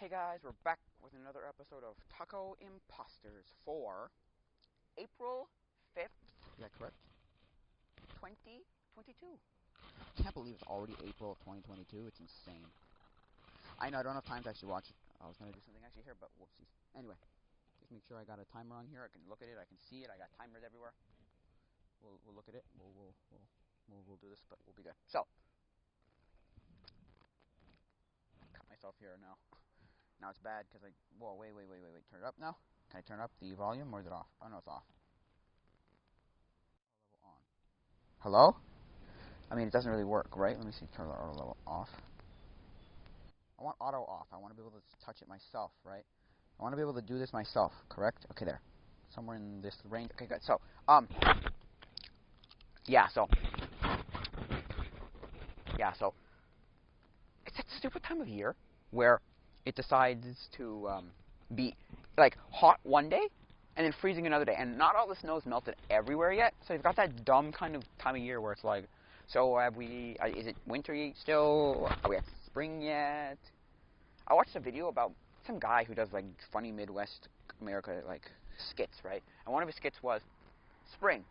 Hey guys, we're back with another episode of Tacoimposters for April 5th. Is that correct? 2022. Can't believe it's already April of 2022. It's insane. I know I don't have time to actually watch it. I was going to do something actually here, but whoopsies. Anyway, just make sure I got a timer on here. I can look at it. I can see it. I got timers everywhere. We'll look at it. We'll do this, but we'll be good. So, cut myself here now. Now it's bad because whoa, wait. Turn it up now. Can I turn up the volume or is it off? Oh no, it's off. Level on. Hello? I mean, it doesn't really work, right? Let me see. Turn the auto level off. I want auto off. I want to be able to touch it myself, right? I want to be able to do this myself, correct? Okay, there. Somewhere in this range. Okay, good. So, yeah, so, it's that stupid time of year where it decides to be like hot one day and then freezing another day, and not all the snow's melted everywhere yet. So you've got that dumb kind of time of year where it's like, so have we? Is it winter still? Are we at spring yet? I watched a video about some guy who does like funny Midwest America like skits, right? And one of his skits was spring.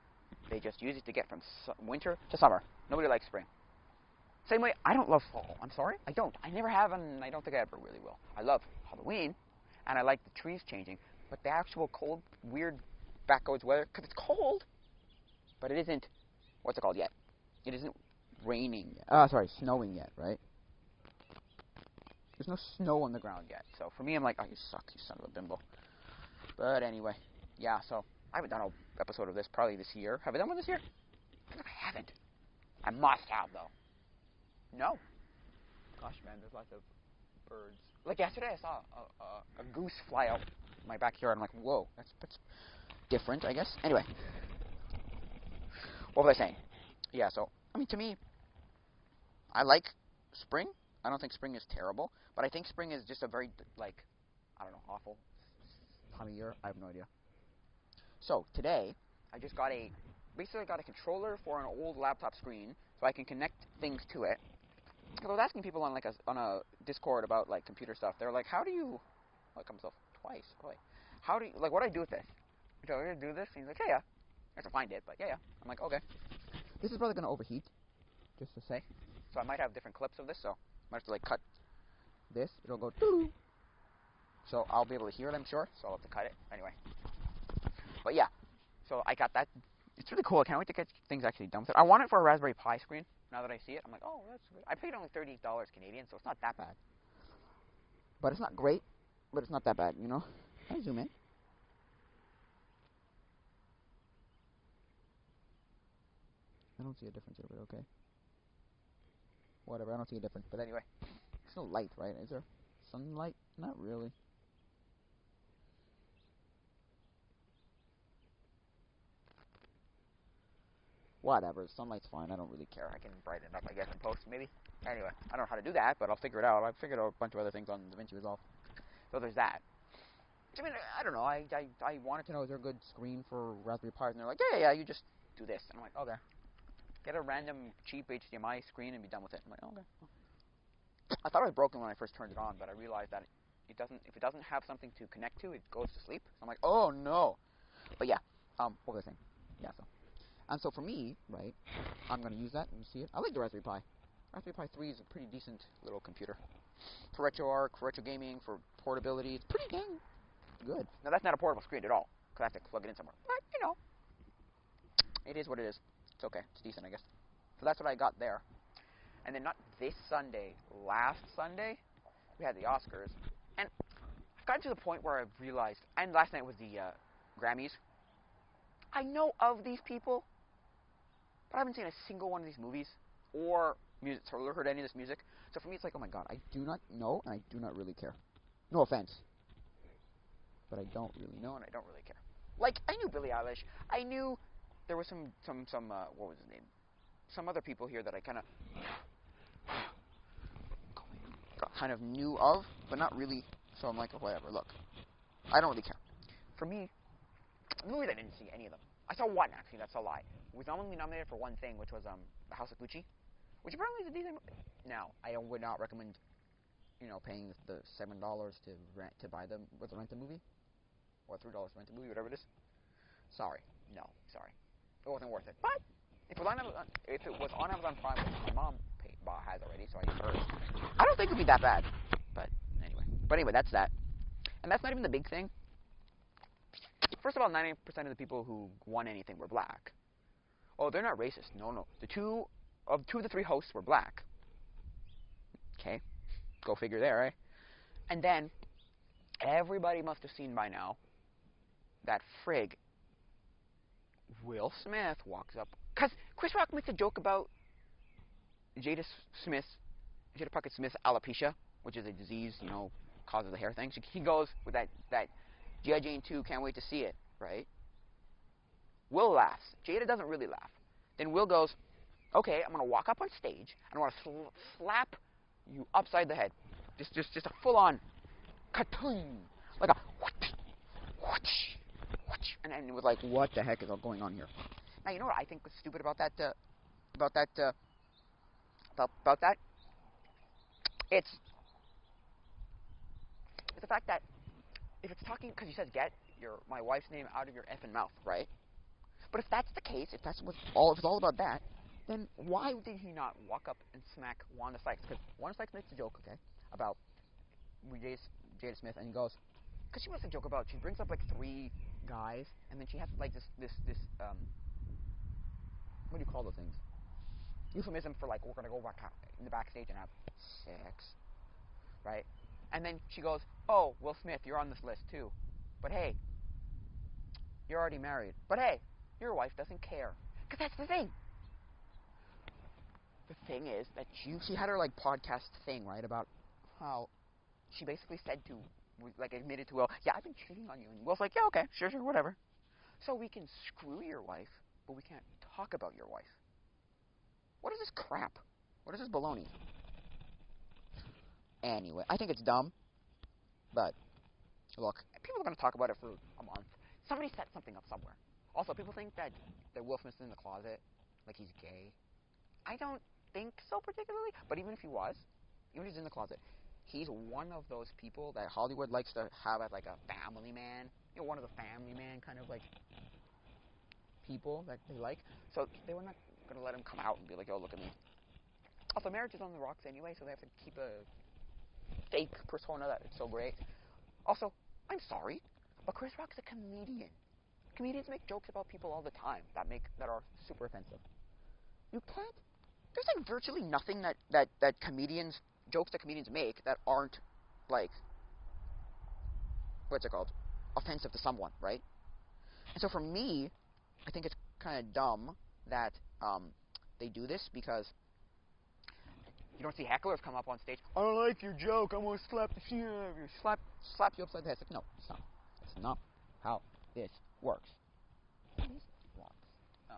They just use it to get from winter to summer. Nobody likes spring. Same way, I don't love fall. I'm sorry, I don't. I never have, and I don't think I ever really will. I love Halloween, and I like the trees changing, but the actual cold, weird, backwards weather, because it's cold, but it isn't, what's it called yet? It isn't raining yet. Snowing yet, right? There's no snow on the ground yet. So for me, I'm like, oh, you suck, you son of a bimbo. But anyway, yeah, so I haven't done an episode of this probably this year. Have I done one this year? I haven't. I must have, though. No. Gosh, man, there's lots of birds. Like yesterday, I saw a goose fly out my backyard. I'm like, whoa, that's different, I guess. Anyway, what was I saying? Yeah, so, I mean, to me, I like spring. I don't think spring is terrible, but I think spring is just a very, like, I don't know, awful time of year. I have no idea. So, today, I just basically got a controller for an old laptop screen so I can connect things to it. I was asking people on a Discord about like computer stuff. They're like, how do you? Oh, it comes off twice. Boy, how do you what do I do with this? So we're gonna do this. And he's like, yeah. I have to find it, but yeah. I'm like, okay. This is probably gonna overheat, just to say. So I might have different clips of this. So I might have to like cut this. It'll go doo. So I'll be able to hear it, I'm sure. So I'll have to cut it anyway. But yeah, so I got that. It's really cool. I can't wait to get things actually done with it. I want it for a Raspberry Pi screen. Now that I see it, I'm like, oh, that's good. I paid only $30 Canadian, so it's not that bad. But it's not great, but it's not that bad, you know? Can I zoom in? I don't see a difference here, but okay. Whatever, I don't see a difference. But anyway, there's no light, right? Is there sunlight? Not really. Whatever, sunlight's fine. I don't really care. I can brighten it up, I guess, in post, maybe. Anyway, I don't know how to do that, but I'll figure it out. I've figured out a bunch of other things on DaVinci Resolve. So there's that. I mean, I don't know. I wanted to know, is there a good screen for Raspberry Pis? And they're like, yeah, you just do this. And I'm like, okay. Get a random cheap HDMI screen and be done with it. I'm like, okay. I thought it was broken when I first turned it on, but I realized that it doesn't. If it doesn't have something to connect to, it goes to sleep. So I'm like, oh no. But yeah, what was I saying? Yeah, so. And so for me, right, I'm going to use that and see it. I like the Raspberry Pi. Raspberry Pi 3 is a pretty decent little computer. For RetroArch, for retro gaming, for portability, it's pretty dang good. Now, that's not a portable screen at all, because I have to plug it in somewhere. But, you know, it is what it is. It's okay. It's decent, I guess. So that's what I got there. And then not this Sunday, last Sunday, we had the Oscars. And I've gotten to the point where I've realized, and last night was the Grammys, I know of these people, but I haven't seen a single one of these movies or music, or heard any of this music. So for me, it's like, oh my god, I do not know, and I do not really care. No offense, but I don't really know, and I don't really care. Like, I knew Billie Eilish. I knew there was some what was his name? Some other people here that I kind of knew of, but not really. So I'm like, oh, whatever. Look, I don't really care. For me, the movies I didn't see any of them. I saw one, actually. That's a lie. It was only nominated for one thing, which was The House of Gucci, which apparently is a decent movie. Now, I would not recommend paying the $7 to rent the movie, or $3 to rent the movie, whatever it is. Sorry, no, sorry, it wasn't worth it. But if it was on Amazon Prime, which my mom has already, so I use hers, I don't think it'd be that bad. But anyway, that's that, and that's not even the big thing. First of all, 90% of the people who won anything were black. Oh, they're not racist. No. Two of the three hosts were black. Okay, go figure there, right? And then everybody must have seen by now that frig Will Smith walks up, because Chris Rock makes a joke about Jada Pinkett Smith's alopecia, which is a disease, causes the hair thing. So he goes with that G.I. Jane 2, can't wait to see it, right? Will laughs. Jada doesn't really laugh. Then Will goes, okay, I'm going to walk up on stage, and I want to slap you upside the head. Just a full-on ka-toom, like a whoosh, whoosh, whoosh. And it was like, what the heck is all going on here? Now, you know what I think was stupid about that? It's the fact that if it's talking, because he says, get my wife's name out of your effing mouth, right? But if that's the case, if it's all about that, then why did he not walk up and smack Wanda Sykes? Because Wanda Sykes makes a joke, okay, about Jada Smith, and he goes, because she makes a joke about, she brings up like 3 guys, and then she has like this what do you call those things? Euphemism for like, we're gonna go back in the backstage and have sex, right? And then she goes, oh, Will Smith, you're on this list too, but hey, you're already married. But hey, your wife doesn't care. Because that's the thing. The thing is that she had her like podcast thing, right, about how she basically said to, like, admitted to Will, yeah, I've been cheating on you. And Will's like, yeah, okay, sure, whatever. So we can screw your wife, but we can't talk about your wife. What is this crap? What is this baloney? Anyway, I think it's dumb, but look, people are going to talk about it for a month. Somebody set something up somewhere. Also, people think that Will Smith's in the closet, like he's gay. I don't think so particularly, but even if he was, even if he's in the closet, he's one of those people that Hollywood likes to have as like a family man. One of the family man kind of like people that they like. So they were not going to let him come out and be like, oh, look at me. Also, marriage is on the rocks anyway, so they have to keep a fake persona that it's so great. Also, I'm sorry, but Chris Rock's a comedian. Comedians make jokes about people all the time that are super offensive. You can't. There's like virtually nothing that jokes that comedians make that aren't like, what's it called, offensive to someone, right? And so for me, I think it's kind of dumb that they do this, because you don't see hecklers come up on stage. I don't like your joke. I'm gonna slap the shit out of you. Slap you upside the head. It's like, no, it's not. That's not how this works. Rocks. Oh,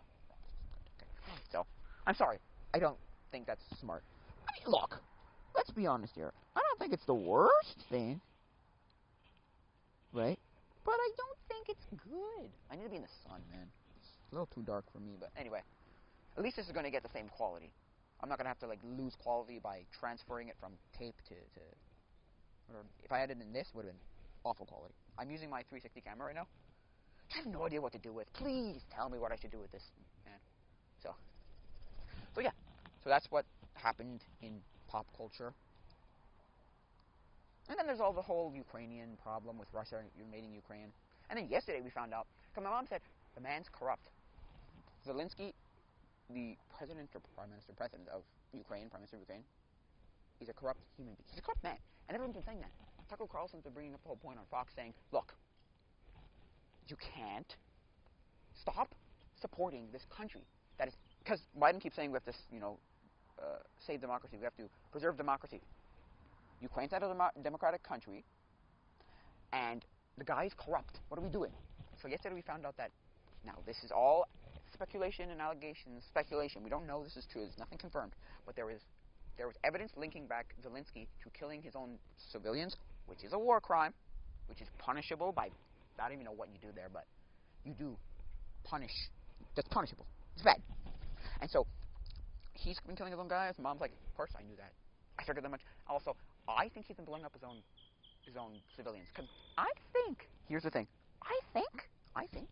okay. So, I'm sorry. I don't think that's smart. I mean, look, let's be honest here. I don't think it's the worst thing, right? But I don't think it's good. I need to be in the sun, man. It's a little too dark for me, but anyway. At least this is going to get the same quality. I'm not going to have to like lose quality by transferring it from tape to or if I had it in this, it would have been awful quality. I'm using my 360 camera right now. I have no idea what to do with. Please tell me what I should do with this, man. So yeah. So that's what happened in pop culture. And then there's all the whole Ukrainian problem with Russia invading Ukraine. And then yesterday we found out, because my mom said, the man's corrupt. Zelensky, the president of Ukraine, Prime Minister of Ukraine, he's a corrupt human being. He's a corrupt man. And everyone's been saying that. Tucker Carlson's been bringing up the whole point on Fox saying, look, you can't stop supporting this country. That is, because Biden keeps saying we have to, save democracy. We have to preserve democracy. Ukraine's not a democratic country, and the guy is corrupt. What are we doing? So yesterday we found out that, now this is all speculation and allegations, speculation. We don't know this is true. There's nothing confirmed. But there was evidence linking back Zelensky to killing his own civilians, which is a war crime, which is punishable by, I don't even know what you do there, but you do punish. That's punishable. It's bad. And so he's been killing his own guys. Mom's like, of course I knew that. I figured that much. Also, I think he's been blowing up his own civilians. Because I think, here's the thing, I think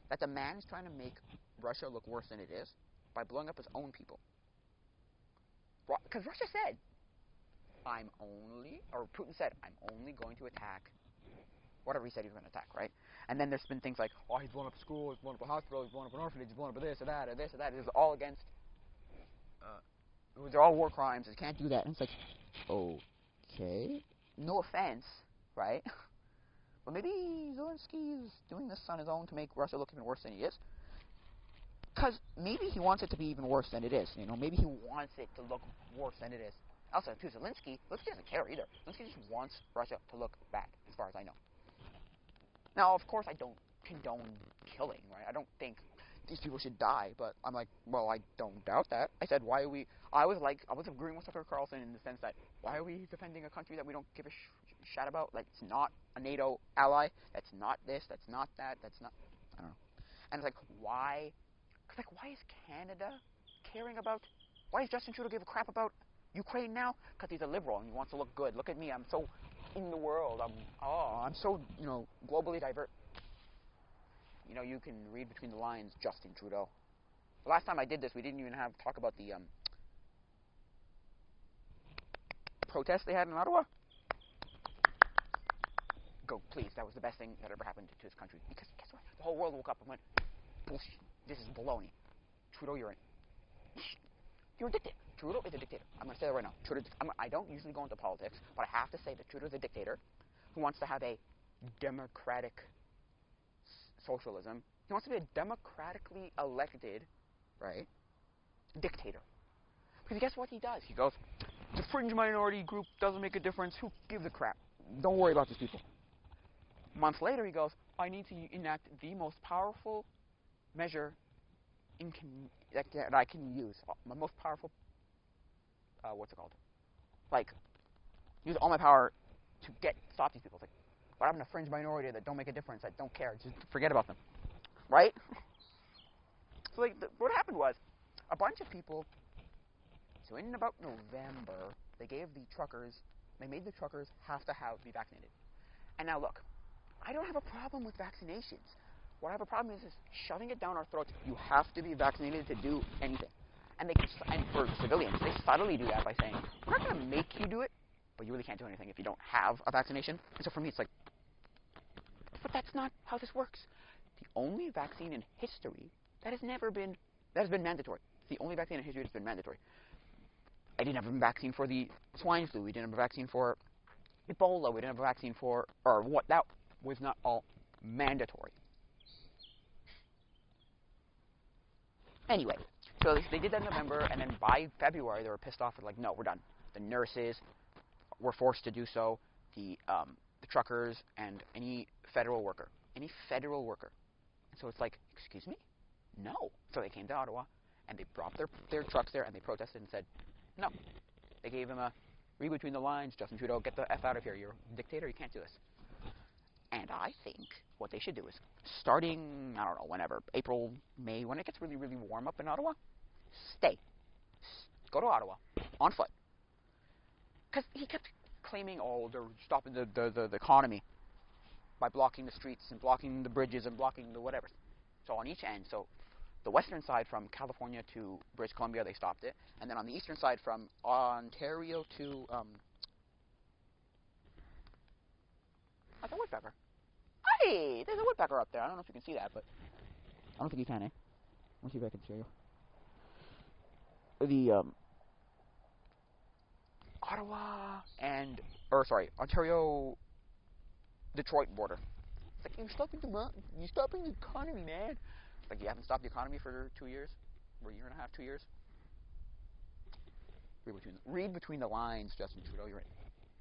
that the man is trying to make Russia look worse than it is by blowing up his own people. Because Russia said, or Putin said, I'm only going to attack whatever he said he was going to attack, right? And then there's been things like, oh, he's blown up a school, he's blown up a hospital, he's blown up an orphanage, he's blown up this or that or this or that. This is all against, they're all war crimes, you can't do that. And it's like, okay, no offense, right? But maybe Zelensky is doing this on his own to make Russia look even worse than he is. Because maybe he wants it to be even worse than it is. You know, maybe he wants it to look worse than it is. Also, to Zelensky doesn't care either. Zelensky just wants Russia to look bad, as far as I know. Now, of course, I don't condone killing, right? I don't think these people should die, but I'm like, well, I don't doubt that. I said, why are we... I was agreeing with Tucker Carlson in the sense that, why are we defending a country that we don't give a shat about? Like, it's not a NATO ally. That's not this. That's not that. That's not... I don't know. And it's like, why... Cause like, why is Canada caring about... Why does Justin Trudeau give a crap about Ukraine now? Because he's a liberal and he wants to look good. Look at me. I'm so in the world. I'm so, you know, globally diverse. You know, you can read between the lines, Justin Trudeau. The last time I did this, we didn't even talk about the protests they had in Ottawa. Go, please. That was the best thing that ever happened to this country. Because guess what? The whole world woke up and went, bullshit. This is baloney. Trudeau, you're a dictator. Trudeau is a dictator. I'm going to say that right now. I don't usually go into politics, but I have to say that Trudeau is a dictator who wants to have a democratic socialism. He wants to be a democratically elected, right, dictator. Because guess what he does? He goes, the fringe minority group doesn't make a difference. Who gives a crap? Don't worry about these people. Months later, he goes, I need to enact the most powerful measure that I can use. My most powerful, what's it called? Like, use all my power to stop these people. It's like, but I'm a fringe minority that don't make a difference, that don't care. Just forget about them. Right? So, like, what happened was, a bunch of people, so in about November, they made the truckers have to be vaccinated. And now look, I don't have a problem with vaccinations. What I have a problem is shoving it down our throats. You have to be vaccinated to do anything. And for civilians, they subtly do that by saying, we're not going to make you do it, but you really can't do anything if you don't have a vaccination. And so for me, it's like, but that's not how this works. The only vaccine in history that has been mandatory. It's the only vaccine in history that's been mandatory. I didn't have a vaccine for the swine flu. We didn't have a vaccine for Ebola. We didn't have a vaccine for, or what, that was not all mandatory. Anyway, so they did that in November, and then by February, they were pissed off and like, no, we're done. The nurses were forced to do so, the truckers, and any federal worker. And so it's like, excuse me? No. So they came to Ottawa, and they brought their trucks there, and they protested and said, no. They gave him a read between the lines, Justin Trudeau, get the F out of here. You're a dictator, you can't do this. And I think what they should do is, starting, I don't know, whenever, April, May, when it gets really, really warm up in Ottawa, stay. Go to Ottawa, on foot. Because he kept claiming, oh, they're stopping the economy by blocking the streets and blocking the bridges and blocking the whatever. So on each end, so the western side from California to British Columbia, they stopped it. And then on the eastern side from Ontario to, like a woodpecker. Hey, there's a woodpecker up there. I don't know if you can see that, but I don't think you can, eh? Let me see if I can show you. The Ontario, Detroit border. It's like, you're stopping the economy, man. It's like, you haven't stopped the economy for 2 years? Or a year and a half, 2 years? Read between the lines, Justin Trudeau. You're an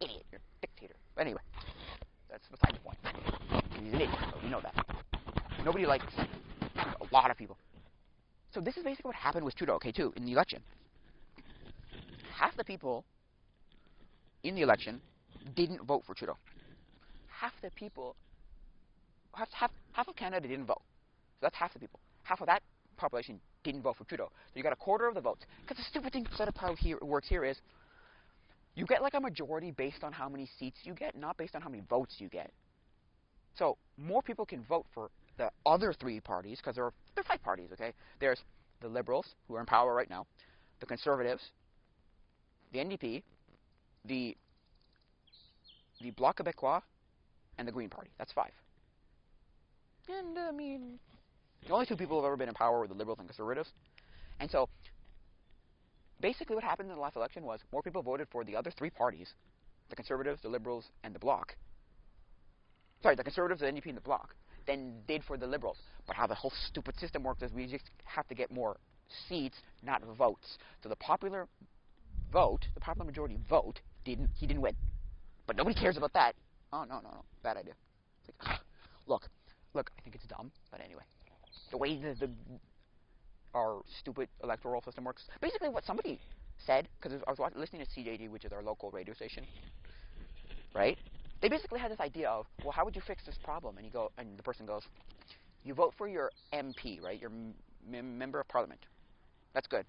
idiot. You're a dictator. But anyway, that's beside the point. He's an idiot, but we know that. Nobody likes a lot of people. So this is basically what happened with Trudeau, okay, too, in the election. Half the people in the election didn't vote for Trudeau. Half the people, half of Canada didn't vote. So that's half the people. Half of that population didn't vote for Trudeau. So you got a quarter of the votes. Because the stupid thing that how it works here is, you get like a majority based on how many seats you get, not based on how many votes you get. So more people can vote for the other three parties, because there are 5 parties, okay? There's the Liberals, who are in power right now, the Conservatives, the NDP, the Bloc Québécois, and the Green Party. That's 5. And, I mean, the only 2 people who have ever been in power were the Liberals and Conservatives. And so, basically what happened in the last election was more people voted for the other 3 parties, the Conservatives, the Liberals, and the Bloc. Sorry, the Conservatives, the NDP, and the Bloc, than did for the Liberals. But how the whole stupid system works is we just have to get more seats, not votes. So the popular vote, the popular majority vote, he didn't win. But nobody cares about that. Oh, no, bad idea. It's like, look, I think it's dumb, but anyway. The way our stupid electoral system works. Basically what somebody said, because I was listening to CJD, which is our local radio station, right? They basically had this idea of, well, how would you fix this problem? And the person goes, you vote for your MP, right? Your member of parliament. That's good.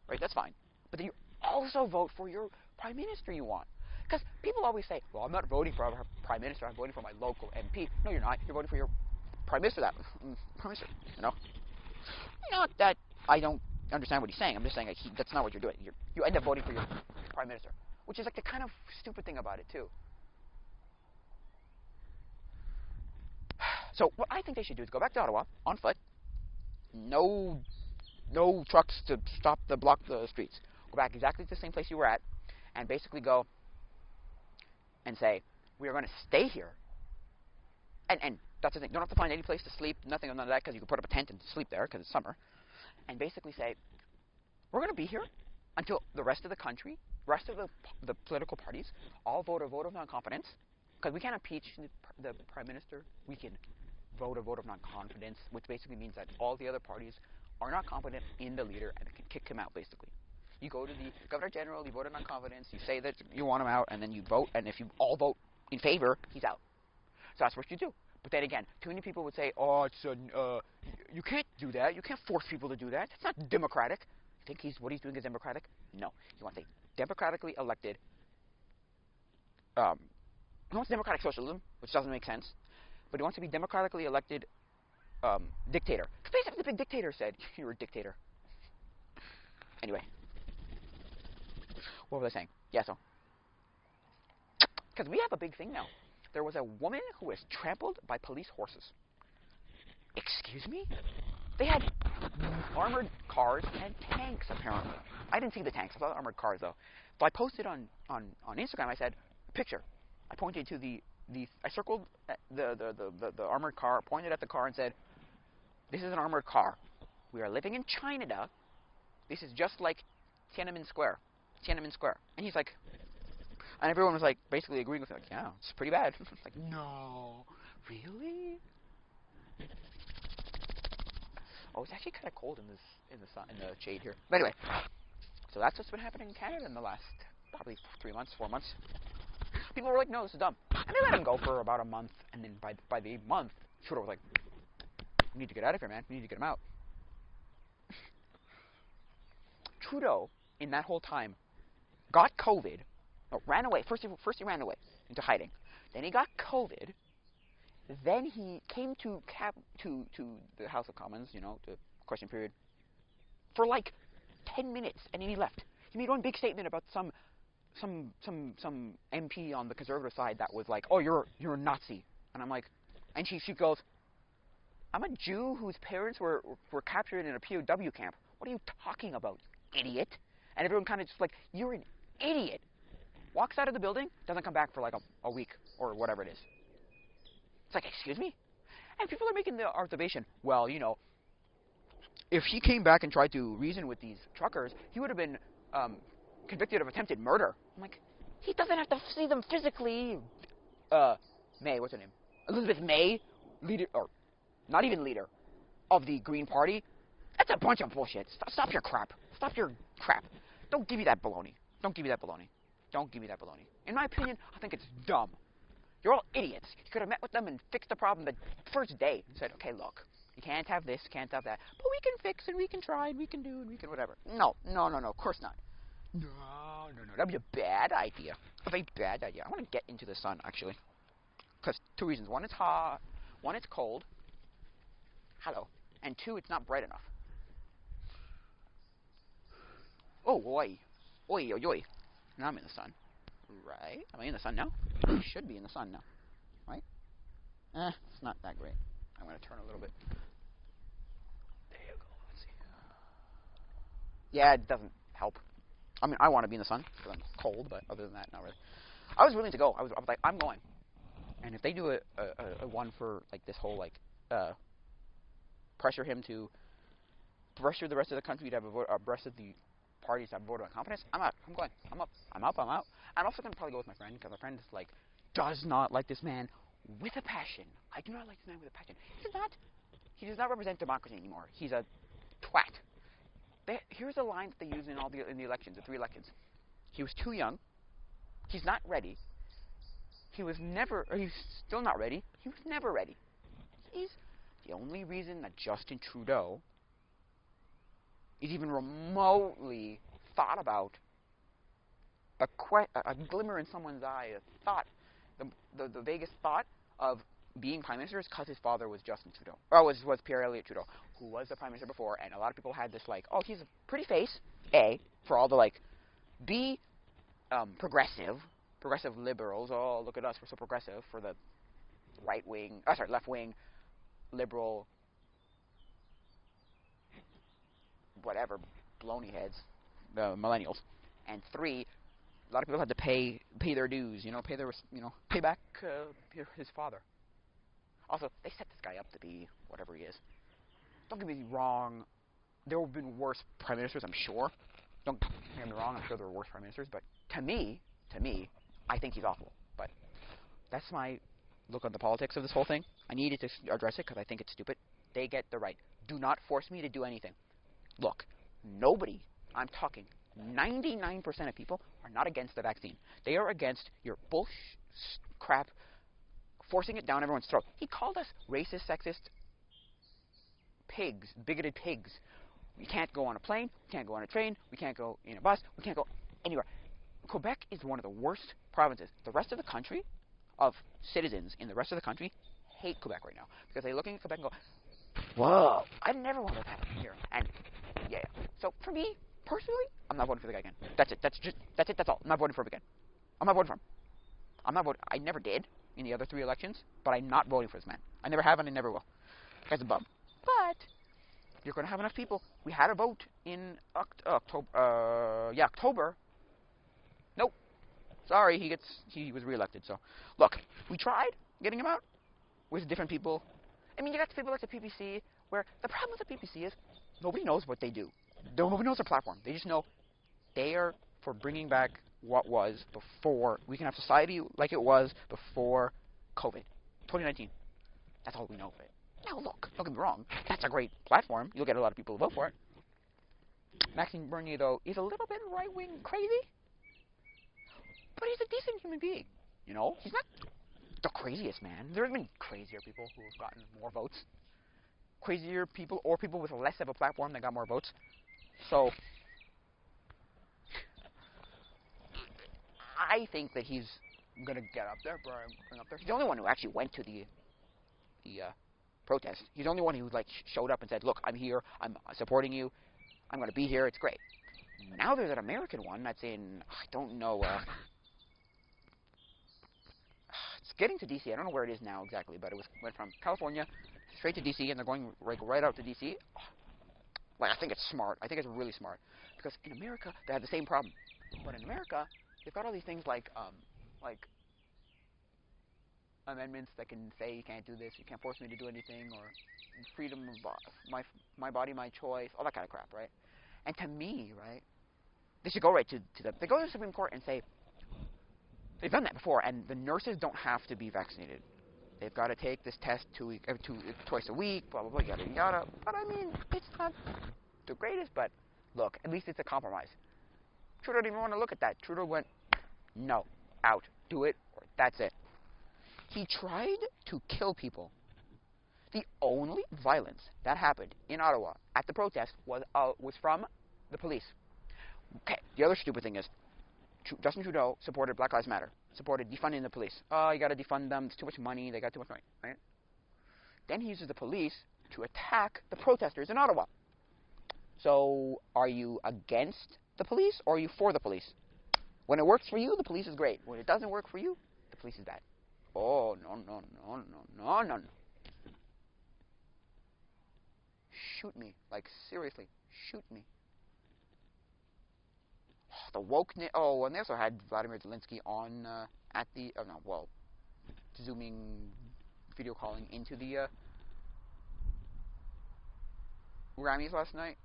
Right? That's fine. But then you also vote for your prime minister you want. Because people always say, well, I'm not voting for our prime minister, I'm voting for my local MP. No, you're not. You're voting for your prime minister, prime minister, you know? Not that I don't understand what he's saying. I'm just saying that's not what you're doing. You end up voting for your prime minister, which is like the kind of stupid thing about it, too. So what I think they should do is go back to Ottawa on foot. No trucks to block the streets. Go back exactly to the same place you were at, and basically go and say, we are going to stay here. And that's the thing. You don't have to find any place to sleep, nothing of none of that, because you can put up a tent and sleep there because it's summer. And basically say, we're going to be here until the rest of the country, rest of the political parties, all vote a vote of non-confidence, because we can't impeach the prime minister. We can vote a vote of non-confidence, which basically means that all the other parties are not competent in the leader and can kick him out, basically. You go to the Governor General, you vote a non-confidence, you say that you want him out, and then you vote, and if you all vote in favor, he's out. So that's what you do. But then again, too many people would say, oh, you can't do that. You can't force people to do that. That's not democratic. You think what he's doing is democratic? No. He wants a democratically elected, he wants democratic socialism, which doesn't make sense, but he wants to be democratically elected dictator. Basically, the big dictator said, you're a dictator. Anyway. What was I saying? Yeah, so. Because we have a big thing now. There was a woman who was trampled by police horses. Excuse me? They had armored cars and tanks, apparently. I didn't see the tanks. I saw the armored cars, though. So I posted on Instagram, I said, picture. I pointed to I circled the armored car, pointed at the car and said, this is an armored car. We are living in China. This is just like Tiananmen Square. And he's like, and everyone was like basically agreeing with me, like, yeah, it's pretty bad. Like, no, really? Oh, it's actually kind of cold in the shade here. But anyway, so that's what's been happening in Canada in the last probably 3 months, 4 months. People were like, no, this is dumb. And they let him go for about a month, and then by the month, Trudeau was like, we need to get out of here, man. We need to get him out. Trudeau, in that whole time, got COVID, ran away. First he ran away into hiding. Then he got COVID. Then he came to the House of Commons, the question period, for like 10 minutes, and then he left. He made one big statement about some MP on the conservative side that was like, oh, you're a Nazi. And I'm like, and she goes, I'm a Jew whose parents were captured in a POW camp. What are you talking about, idiot? And everyone kind of just like, you're an idiot. Walks out of the building, doesn't come back for like a week or whatever it is. It's like, excuse me? And people are making the observation, well, if he came back and tried to reason with these truckers, he would have been convicted of attempted murder. I'm like, he doesn't have to see them physically. May, what's her name? Elizabeth May, leader, or not even leader, of the Green Party. That's a bunch of bullshit. Stop your crap. Stop your crap. Don't give me that baloney. Don't give me that baloney. Don't give me that baloney. In my opinion, I think it's dumb. You're all idiots. You could have met with them and fixed the problem the first day and said, okay, look, you can't have this, can't have that, but we can fix and we can try and we can do and we can whatever. No, of course not. No. That'd be a bad idea. A very bad idea. I want to get into the sun, actually. Because two reasons. One, it's hot. One, it's cold. Hello. And two, it's not bright enough. Oh, oi. Oi, oi, oi. Now I'm in the sun. Right? Am I in the sun now? I should be in the sun now. Right? It's not that great. I'm going to turn a little bit. There you go. Let's see. Yeah, it doesn't help. I mean, I want to be in the sun because I'm cold, but other than that, not really. I was willing to go. I was like, I'm going. And if they do a one for like this whole like pressure him to pressure the rest of the country to have a vote, rest of the parties to have a vote on confidence, I'm out. I'm going. I'm up. I'm up. I'm out. I'm also gonna probably go with my friend because my friend is like does not like this man with a passion. I do not like this man with a passion. He does not represent democracy anymore. He's a twat. Here's a line that they use in the elections, the 3 elections. He was too young. He's not ready. He's still not ready. He was never ready. He's the only reason that Justin Trudeau is even remotely thought about a glimmer in someone's eye, a thought, the vaguest thought of being prime minister is because his father was Justin Trudeau, or was Pierre Elliott Trudeau, who was the prime minister before, and a lot of people had this like, oh, he's a pretty face, for all the like, B, progressive liberals, oh, look at us, we're so progressive, for the left wing, liberal, whatever, baloney heads, the millennials, and 3, a lot of people had to pay their dues, pay back his father. Also, they set this guy up to be whatever he is. Don't get me wrong, there have been worse prime ministers, I'm sure. Don't get me wrong, I'm sure there were worse prime ministers, but to me, I think he's awful. But that's my look on the politics of this whole thing. I needed to address it because I think it's stupid. They get the right. Do not force me to do anything. Look, nobody, I'm talking 99% of people are not against the vaccine. They are against your bullshit crap forcing it down everyone's throat. He called us racist, sexist pigs, bigoted pigs. We can't go on a plane, we can't go on a train, we can't go in a bus, we can't go anywhere. Quebec is one of the worst provinces. The rest of the country, of citizens in the rest of the country, hate Quebec right now because they're looking at Quebec and go, whoa, I never want that to happen here. And yeah, so for me personally, I'm not voting for the guy again. That's it. That's all. I'm not voting for him again. I'm not voting for him. I never did in the other 3 elections, but I'm not voting for this man. I never have and I never will. That's a bum. But you're going to have enough people. We had a vote in October. Nope. Sorry, he was reelected. So, look, we tried getting him out with different people. I mean, you got people like the PPC, where the problem with the PPC is nobody knows what they do. Nobody knows their platform. They just know they are for bringing back what was before. We can have society like it was before COVID, 2019. That's all we know of it. Now, look, don't get me wrong. That's a great platform. You'll get a lot of people to vote for it. Maxime Bernier, though, is a little bit right-wing crazy. But he's a decent human being. He's not the craziest man. There have been crazier people who have gotten more votes. Crazier people, or people with less of a platform that got more votes. So, I think that he's going to get up there, bring up there. He's the only one who actually went to the protest. He's the only one who showed up and said, look, I'm here, I'm supporting you, I'm going to be here, it's great. Now there's an American one that's in, I don't know, it's getting to D.C. I don't know where it is now exactly, but went from California straight to D.C., and they're going right out to D.C. I think it's smart. I think it's really smart. Because in America, they have the same problem. But in America, they've got all these things like amendments that can say you can't do this, you can't force me to do anything, or freedom of my body, my choice, all that kind of crap, right? And to me, right, they should go right to they go to the Supreme Court and say, they've done that before, and the nurses don't have to be vaccinated. They've got to take this test twice a week, blah, blah, blah, yada, yada. But, I mean, it's not the greatest, but look, at least it's a compromise. Trudeau didn't even want to look at that. Trudeau went, no, out, do it, or that's it. He tried to kill people. The only violence that happened in Ottawa at the protest was from the police. Okay, the other stupid thing is, Justin Trudeau supported Black Lives Matter, supported defunding the police. Oh, you got to defund them. It's too much money. They got too much money, right? Then he uses the police to attack the protesters in Ottawa. So, are you against the police or are you for the police? When it works for you, the police is great. When it doesn't work for you, the police is bad. Oh, no, no, no, no, no, no, no. Shoot me. Like, seriously, shoot me. The wokeness. Oh, and they also had Vladimir Zelensky on at the. Oh, no, well, zooming, video calling into the Grammys last night.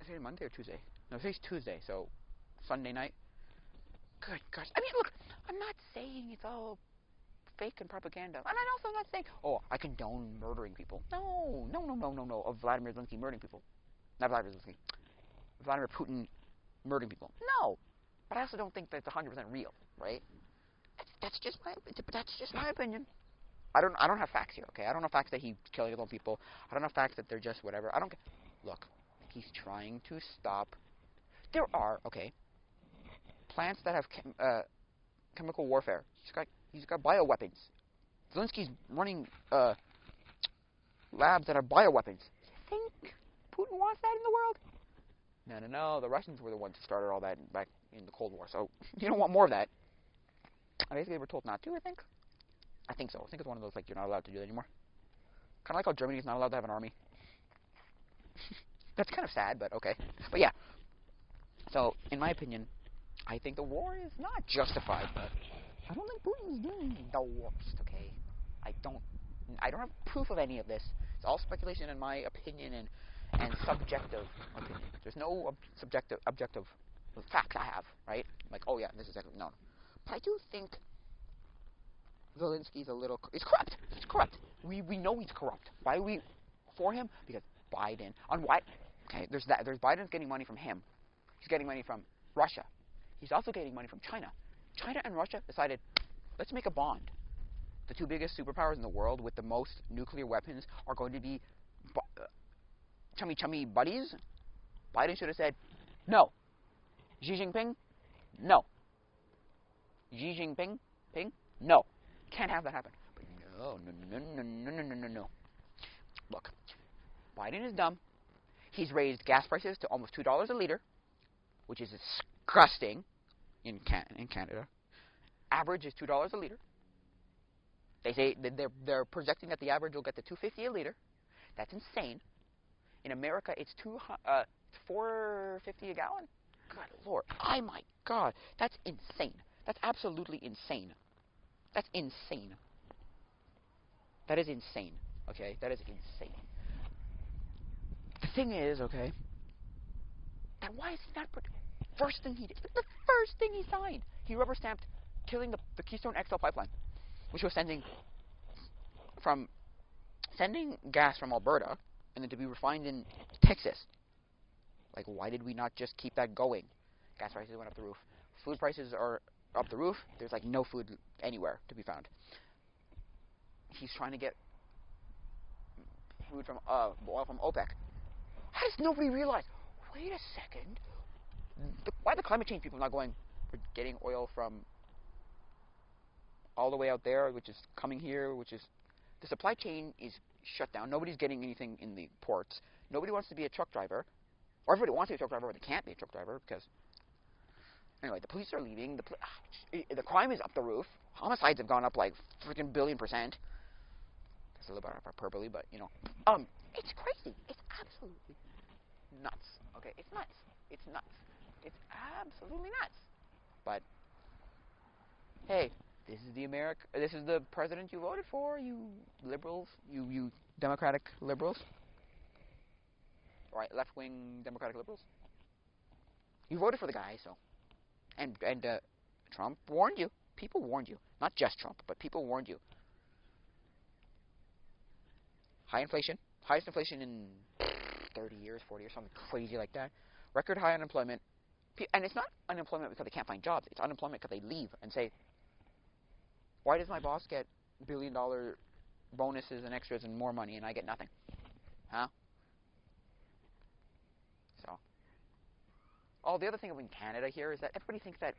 Is it Monday or Tuesday? No, today's Tuesday, so Sunday night. Good gosh. I mean, look, I'm not saying it's all fake and propaganda. And I'm also not saying, oh, I condone murdering people. No, no, no, no, no, no, of Vladimir Zelensky murdering people. Not Vladimir Zelensky. Vladimir Putin murdering people. No. But I also don't think that's 100% real, right? That's just my opinion. I don't have facts here, okay? I don't have facts that he's killing his own people. I don't have facts that they're just whatever. I don't. Look, he's trying to stop. There are, okay, plants that have chemical warfare. He's got bioweapons. Zelensky's running labs that have bioweapons. Do you think Putin wants that in the world? No, no, no. The Russians were the ones who started all that back in the Cold War, so you don't want more of that. Basically, we're told not to, I think. I think so. I think it's one of those, like, you're not allowed to do that anymore. Kind of like how Germany is not allowed to have an army. That's kind of sad, but okay. But yeah. So, in my opinion, I think the war is not justified, but I don't think Putin's doing the worst, okay? I don't have proof of any of this. It's all speculation in my opinion and subjective opinion. There's no objective facts I have, right? Like, oh yeah, this is exactly, no. But I do think Zelensky's a little, he's corrupt. He's corrupt. We know he's corrupt. Why are we for him? Because Biden, on what? Okay, there's that. There's Biden's getting money from him. He's getting money from Russia. He's also getting money from China. China and Russia decided, let's make a bond. The two biggest superpowers in the world with the most nuclear weapons are going to be chummy buddies. Biden should have said, no. Xi Jinping, no. Xi Jinping, no. Can't have that happen. But no. Look, Biden is dumb. He's raised gas prices to almost $2 a liter, which is disgusting in Canada. Average is $2 a liter. They say that they're projecting that the average will get to $2.50 a liter. That's insane. In America, it's $4.50 a gallon. Good Lord. Oh my God. That's insane. That's absolutely insane. That's insane. That is insane. Okay? That is insane. The thing is, okay, then why is he not... First thing he did, the first thing he signed, he rubber-stamped killing the Keystone XL pipeline, which was sending gas from Alberta and then to be refined in Texas. Like, why did we not just keep that going? Gas prices went up the roof. Food prices are up the roof. There's like no food anywhere to be found. He's trying to get food from oil from OPEC. How does nobody realize? Wait a second. Why are the climate change people not going? We're getting oil from all the way out there, which is coming here, which is the supply chain is shut down. Nobody's getting anything in the ports. Nobody wants to be a truck driver, or everybody wants to be a truck driver, but they can't be a truck driver because. Anyway, the police are leaving. The crime is up the roof. Homicides have gone up like freaking billion%. That's a little bit of hyperbole, but you know, it's crazy. It's absolutely nuts. Okay, it's nuts. It's nuts. It's absolutely nuts. But hey, this is the president you voted for, you liberals, you Democratic liberals, right? Left-wing Democratic liberals. You voted for the guy, so. And Trump warned you. People warned you. Not just Trump, but people warned you. High inflation. Highest inflation in 30 years, 40 years, something crazy like that. Record high unemployment. And it's not unemployment because they can't find jobs. It's unemployment because they leave and say, why does my boss get billion-dollar bonuses and extras and more money and I get nothing? Huh? So. Oh, the other thing in Canada here is that everybody thinks that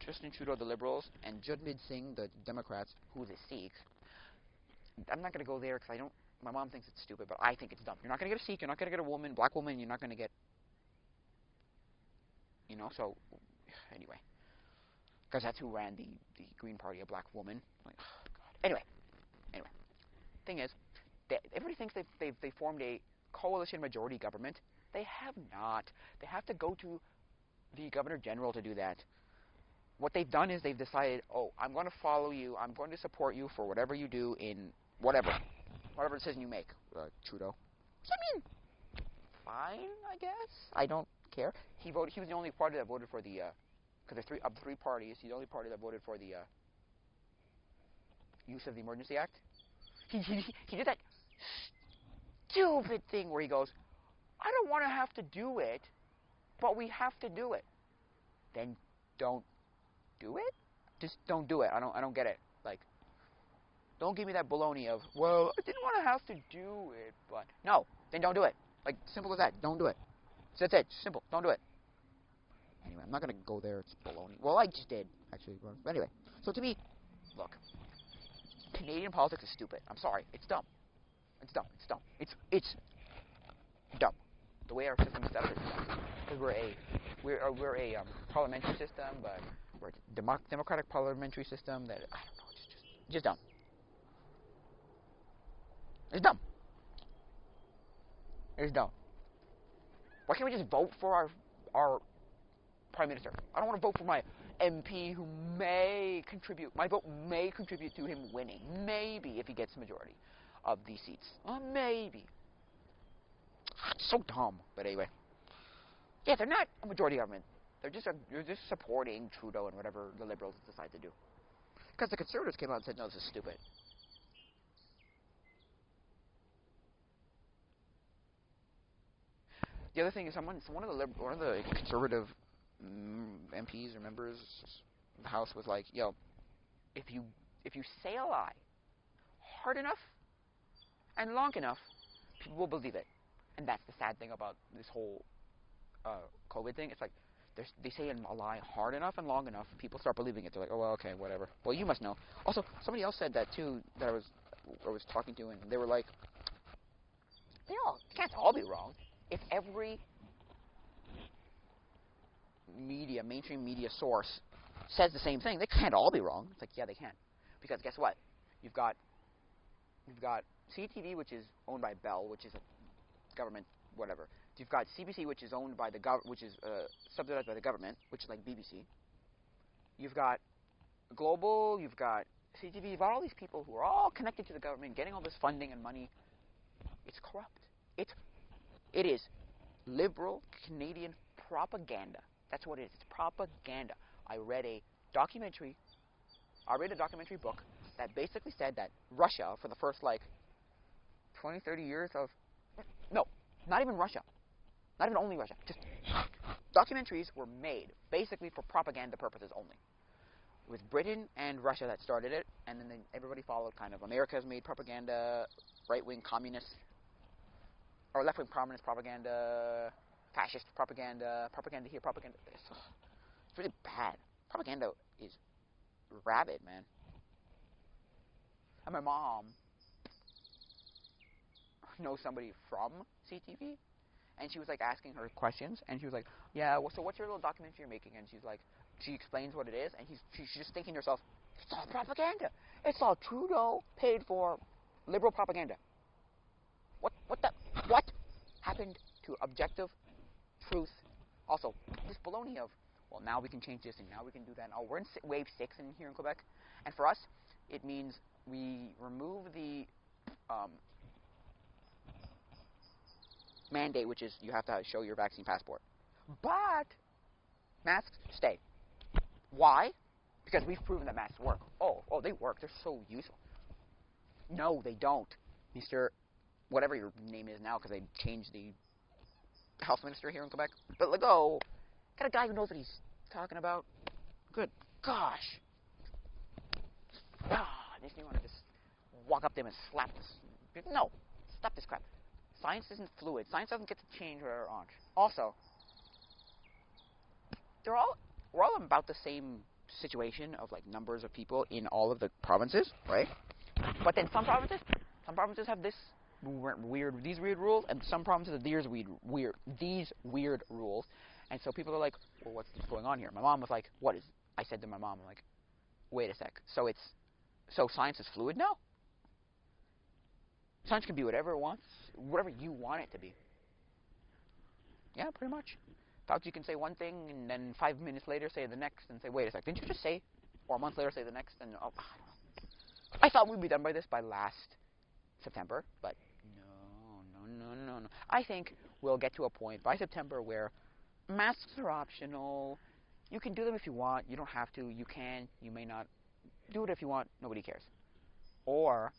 Justin Trudeau, the Liberals, and Jagmeet Singh, the Democrats, who's a Sikh. I'm not going to go there because I don't. My mom thinks it's stupid, but I think it's dumb. You're not going to get a Sikh. You're not going to get a woman, black woman. You're not going to get, So anyway, because that's who ran the Green Party, a black woman. Like, oh, God. Anyway, thing is, everybody thinks they formed a coalition majority government. They have not. They have to go to the Governor General to do that. What they've done is they've decided, oh, I'm going to follow you. I'm going to support you for whatever you do in whatever decision you make, Trudeau. I mean, fine, I guess. I don't care. He voted. He was the only party that voted for the, because there's three parties. He's the only party that voted for the use of the Emergency Act. He did that stupid thing where he goes, I don't want to have to do it, but we have to do it. Then don't do it. Just don't do it. I don't get it. Like, don't give me that baloney of, well, I didn't want to have to do it, but no, then don't do it. Like, simple as that. Don't do it. So that's it. Simple. Don't do it. Anyway, I'm not gonna go there. It's baloney. Well, I just did actually. But anyway, so to me, look, Canadian politics is stupid. I'm sorry. It's dumb. It's dumb. It's dumb. It's dumb. The way our system is set up is dumb. Because we're a parliamentary system, but we're a democratic parliamentary system that I don't know. It's just dumb. It's dumb. It's dumb. Why can't we just vote for our Prime Minister? I don't want to vote for my MP who may contribute. My vote may contribute to him winning. Maybe if he gets the majority of these seats. Maybe. It's so dumb. But anyway. Yeah, they're not a majority government. They're just supporting Trudeau and whatever the Liberals decide to do. Because the Conservatives came out and said, no, this is stupid. The other thing is, one of the Conservative MPs or members of the House was like, yo, if you say a lie hard enough and long enough, people will believe it. And that's the sad thing about this whole COVID thing. It's like they say a lie hard enough and long enough, people start believing it. They're like, oh, well, okay, whatever. Well, you must know. Also, somebody else said that too that I was talking to, and they were like, it can't all be wrong. If every mainstream media source says the same thing, they can't all be wrong. It's like, yeah, they can. Because guess what? You've got CTV, which is owned by Bell, which is a government whatever. You've got CBC, which is owned by subsidized by the government, which is like BBC. You've got Global, you've got CTV, you've got all these people who are all connected to the government, getting all this funding and money. It's corrupt. It is liberal Canadian propaganda. That's what it is. It's propaganda. I read a documentary book that basically said that Russia, for the first 20, 30 years of, no, not even Russia, not even only Russia, just documentaries were made basically for propaganda purposes only. It was Britain and Russia that started it, and then everybody followed kind of. America's made propaganda, right-wing communist, or left-wing communist propaganda, fascist propaganda here, propaganda. It's really bad. Propaganda is rabid, man. And my mom knows somebody from CTV, and she was asking her questions, and she was like, yeah, well, so what's your little documentary you're making? And she's like, she explains what it is, and she's just thinking to herself, it's all propaganda. It's all Trudeau paid for liberal propaganda. What happened to objective truth? Also, this baloney of, well, now we can change this and now we can do that. Oh, we're in wave 6 here in Quebec, and for us, it means we remove the mandate, which is you have to show your vaccine passport. But masks stay. Why? Because we've proven that masks work. Oh, they work. They're so useful. No, they don't, Mr. Whatever your name is now, because they changed the health minister here in Quebec. But got a guy who knows what he's talking about. Good gosh. Makes me want to just walk up to him and slap this. No, stop this crap. Science isn't fluid. Science doesn't get to change or on. Also, we're all about the same situation of like numbers of people in all of the provinces, right? But then some provinces have these weird rules, and some provinces have these weird rules, and so people are like, well, what's going on here? My mom was like, what is? I said to my mom, I'm like, wait a sec. So science is fluid now? Science can be whatever it wants, whatever you want it to be. Yeah, pretty much. Fauci can say one thing, and then 5 minutes later say the next, and say, wait a sec, didn't you just say? Or a month later say the next, and oh, I thought we'd be done by this by last September, but no. I think we'll get to a point by September where masks are optional. You can do them if you want. You don't have to. You can. You may not. Do it if you want. Nobody cares. Or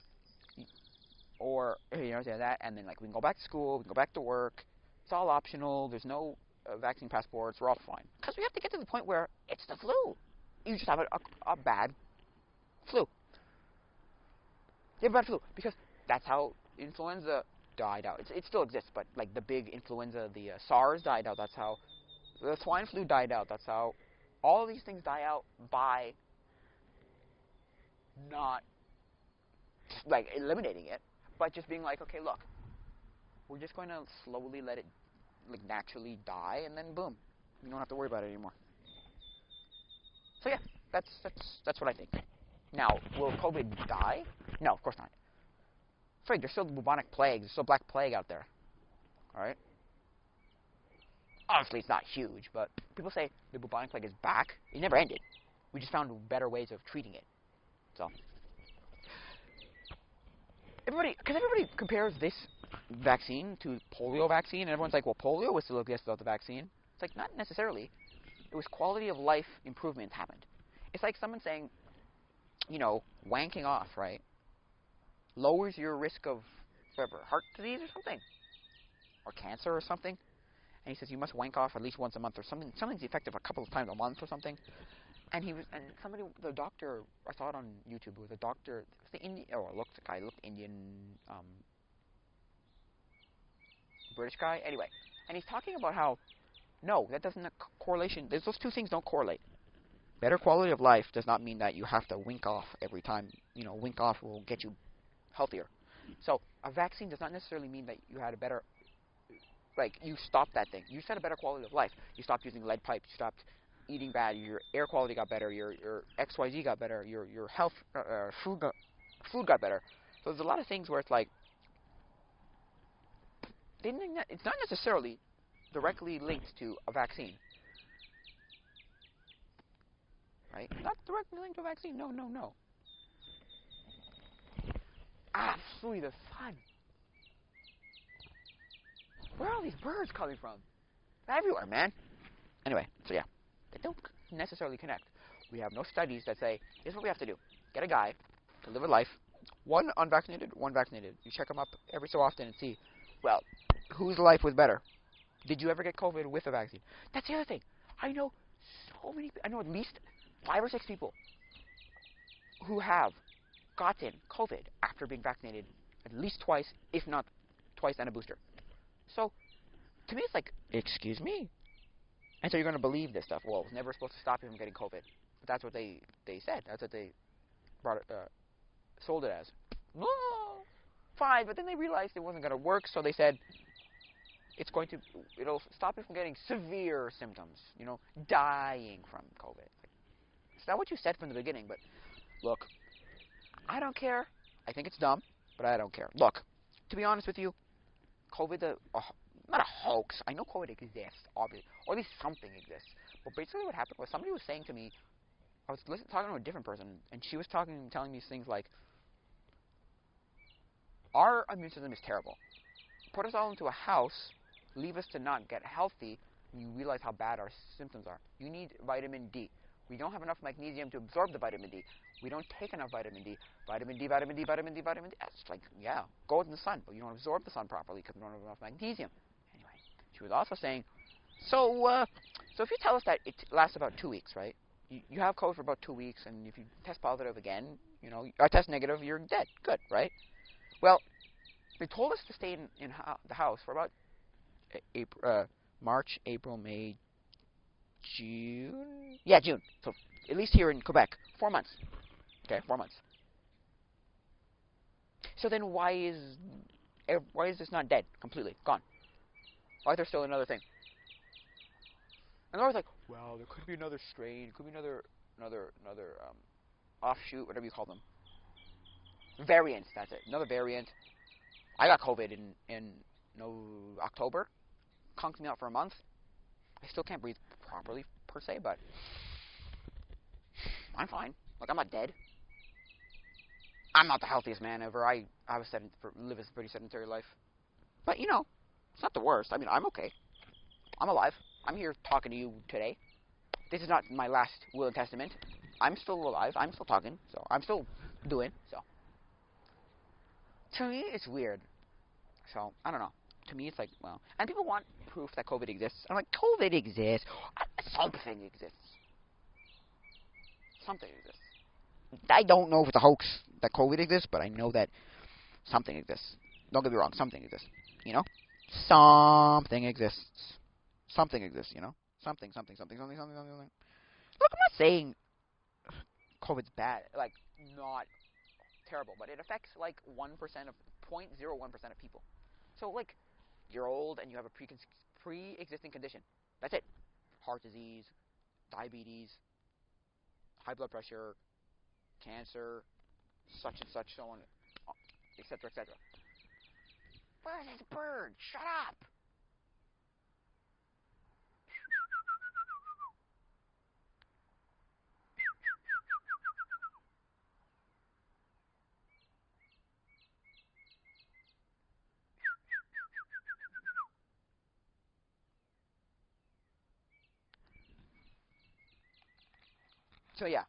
say that, and then like we can go back to school, we can go back to work. It's all optional. There's no vaccine passports. We're all fine. Because we have to get to the point where it's the flu. You just have a bad flu. You have a bad flu because that's how influenza died out. It still exists, but like the big influenza, the SARS died out. That's how the swine flu died out. That's how all of these things die out by not like eliminating it, but just being like, okay, look, we're just going to slowly let it like naturally die, and then boom, you don't have to worry about it anymore. So yeah, that's what I think. Now, will COVID die? No, of course not. Frig, there's still bubonic plague. There's still black plague out there. All right. Obviously, it's not huge, but people say the bubonic plague is back. It never ended. We just found better ways of treating it. So, everybody compares this vaccine to polio vaccine, and everyone's like, well, polio was still exists without the vaccine. It's like, not necessarily. It was quality of life improvements happened. It's like someone saying, wanking off, right, lowers your risk of whatever, heart disease or something, or cancer or something. And he says you must wank off at least once a month or something. Something's effective a couple of times a month or something. And the doctor, I saw it on YouTube. It was a doctor. It was the Indian, the guy looked Indian, British guy. Anyway, and he's talking about how no, that doesn't correlation. Those two things don't correlate. Better quality of life does not mean that you have to wink off every time. Wink off will get you healthier. So a vaccine does not necessarily mean that you had a better, like you stopped that thing. You just had a better quality of life. You stopped using lead pipes. You stopped eating bad. Your air quality got better. Your XYZ got better. Your health food got better. So there's a lot of things where it's like it's not necessarily directly linked to a vaccine. Right? Not directly linked to a vaccine. No. Absolutely the sun. Where are all these birds coming from? They're everywhere, man. Anyway, so yeah, they don't necessarily connect. We have no studies that say, here's what we have to do. Get a guy to live a life, one unvaccinated, one vaccinated. You check them up every so often and see, well, whose life was better? Did you ever get COVID with a vaccine? That's the other thing. I know at least 5 or 6 people who have gotten COVID after being vaccinated at least twice, if not twice and a booster. So, to me it's like, excuse me? And so you're going to believe this stuff. Well, it was never supposed to stop you from getting COVID. But that's what they said. That's what they sold it as. No, fine, but then they realized it wasn't going to work, so they said, it'll stop you from getting severe symptoms, dying from COVID. It's not what you said from the beginning, but look, I don't care. I think it's dumb, but I don't care. Look, to be honest with you, COVID, not a hoax. I know COVID exists, obviously, or at least something exists. But basically what happened was somebody was saying to me, I was talking to a different person, and she was telling me things like, our immune system is terrible. Put us all into a house, leave us to not get healthy, and you realize how bad our symptoms are. You need vitamin D. We don't have enough magnesium to absorb the vitamin D. We don't take enough vitamin D. Vitamin D. It's like, yeah, go in the sun, but you don't absorb the sun properly because we don't have enough magnesium. Anyway, she was also saying, so if you tell us that it lasts about 2 weeks, right? You have COVID for about 2 weeks, and if you test positive again, or test negative, you're dead. Good, right? Well, they told us to stay in the house for about March, April, May, June. Yeah, June. So At least here in Quebec, 4 months. Okay, 4 months. So then why is this not dead completely gone? Why is there still another thing? And they're always like, well, there could be another strain, could be another offshoot, whatever you call them, variant. That's it, another variant. I got COVID in no October, conked me out for a month. I still can't breathe properly per se, but I'm fine. Like, I'm not dead. I'm not the healthiest man ever. I was live a pretty sedentary life, but it's not the worst. I mean, I'm okay. I'm alive. I'm here talking to you today. This is not my last will and testament. I'm still alive. I'm still talking. So I'm still doing. So to me, it's weird. So I don't know. To me, it's like, well, and people want proof that COVID exists. I'm like, COVID exists. Something exists. Something exists. I don't know if it's a hoax that COVID exists, but I know that something exists. Don't get me wrong. Something exists. You know, something exists. Something exists. You know, something. Look, I'm not saying COVID's bad. Like, not terrible, but it affects like 1% of 0.01% of people. So like, you're old and you have a pre-existing condition. That's it. Heart disease, diabetes, high blood pressure, cancer, such and such, so on, etc., etc. Where's this bird? Shut up! So yeah,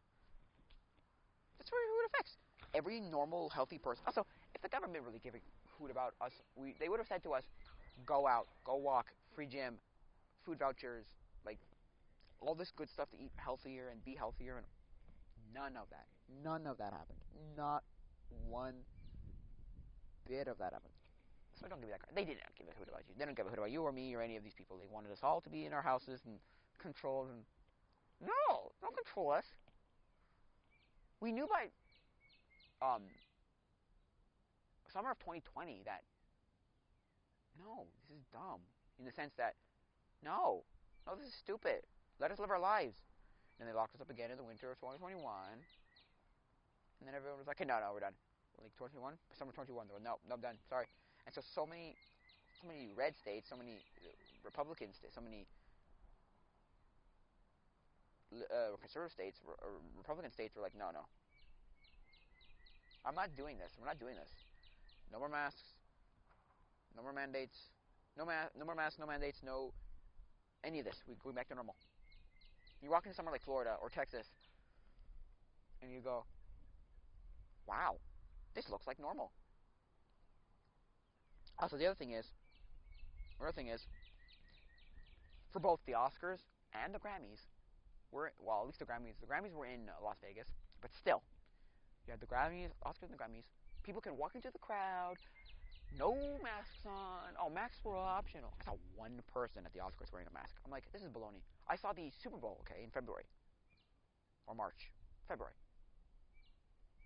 that's who it affects. Every normal, healthy person. Also, if the government really gave a hoot about us, they would have said to us, go out, go walk, free gym, food vouchers, like all this good stuff to eat healthier and be healthier, and none of that. None of that happened. Not one bit of that happened. So don't give me that credit. They didn't give a hoot about you. They don't give a hoot about you or me or any of these people. They wanted us all to be in our houses and controlled. And no, don't control us. We knew by um, summer of 2020 that no, this is dumb. In the sense that no, this is stupid. Let us live our lives. And they locked us up again in the winter of 2021. And then everyone was like, hey, no, we're done. Like 2021, summer 21. They were, no, I'm done. Sorry. And so many red states, so many Republican states, so many conservative states, Republican states were like, no, I'm not doing this. We're not doing this. No more masks. No more mandates. No more masks. No mandates. No any of this. We're going back to normal. You walk into somewhere like Florida or Texas, and you go, wow, this looks like normal. Also, the other thing is, for both the Oscars and the Grammys, at least the Grammys were in Las Vegas, but still, you had the Grammys, Oscars and the Grammys. People can walk into the crowd, no masks on. Oh, masks were optional. I saw one person at the Oscars wearing a mask. I'm like, this is baloney. I saw the Super Bowl, okay, in February. Or March. February.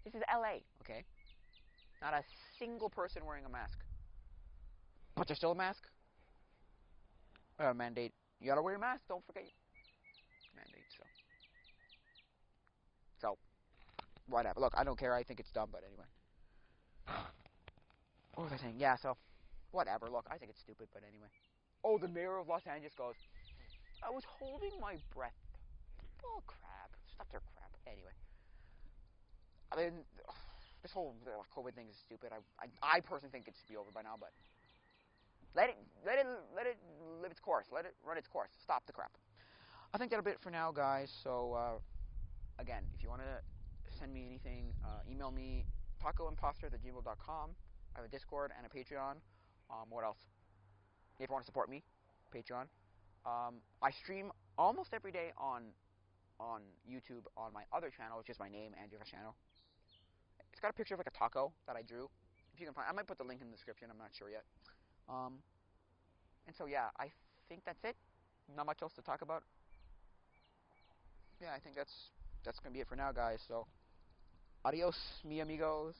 This is LA, okay? Not a single person wearing a mask. But there's still a mask. Mandate. You gotta wear a mask, don't forget. Mandate, so, whatever. Look, I don't care. I think it's dumb, but anyway. What was I saying? Yeah, so, whatever. Look, I think it's stupid, but anyway. Oh, the mayor of Los Angeles goes, I was holding my breath. Oh, crap. Stop their crap. Anyway. I mean, this whole COVID thing is stupid. I personally think it should be over by now, but let it live its course. Let it run its course. Stop the crap. I think that'll be it for now, guys. So, again, if you want to send me anything, email me, tacoimposters@gmail.com. I have a Discord and a Patreon. What else? If you want to support me, Patreon. I stream almost every day on YouTube on my other channel, which is my name, Andrew channel. It's got a picture of like a taco that I drew. If you can find, I might put the link in the description. I'm not sure yet. And so yeah, I think that's it. Not much else to talk about. Yeah, I think that's that's gonna be it for now, guys. So, adios, mi amigos.